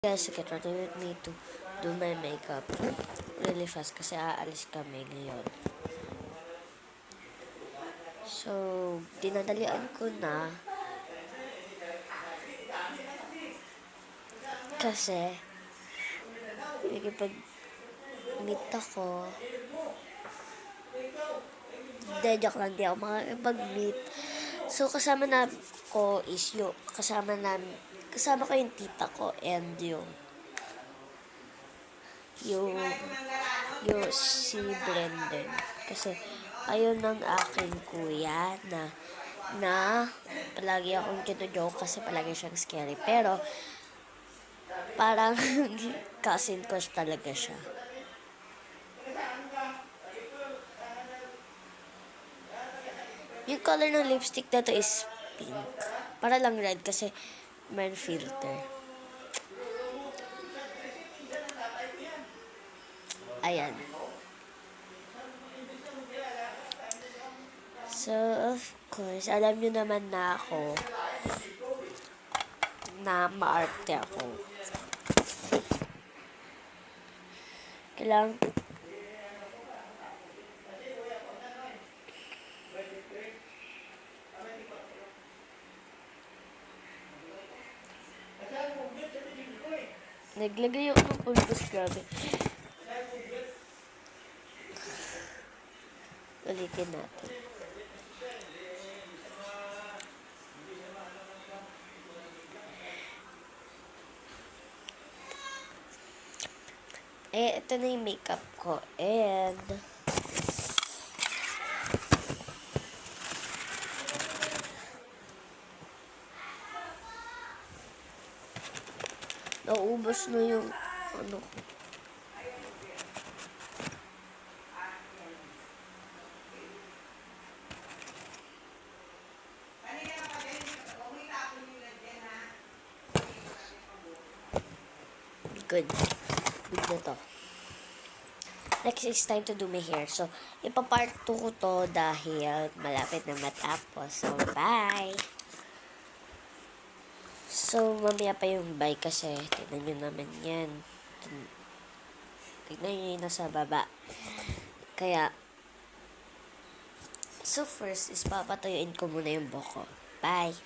Guys, get ready with me to do my makeup really fast kasi aalis kami ngayon. So, dinadalian ko na kasi nakipag-meet ako. Joke lang, di ako makakipag-meet. So, kasama ko yung tita ko and yung si Blender. Kasi ayun ng aking kuya na palagi akong kinojoke kasi palagi siyang scary. Pero parang cousin ko talaga siya. Yung color ng lipstick na to is pink. Para lang red kasi may filter. Ayan. So, of course, alam nyo naman na ako na maarte ako. Kailangan naglagay ako ng pulbos, grabe. Ulitin natin. Ito na yung makeup ko. And naubos na yung ano ko. Good. Good na to. Next is time to do my hair. So, ipapart 2 ko to dahil malapit na matapos. So, bye! So, mamaya pa yung bye kasi tignan nyo naman yan. Tignan nyo yung nasa baba. Kaya, so first is papatuyuin ko muna yung buhok ko. Bye!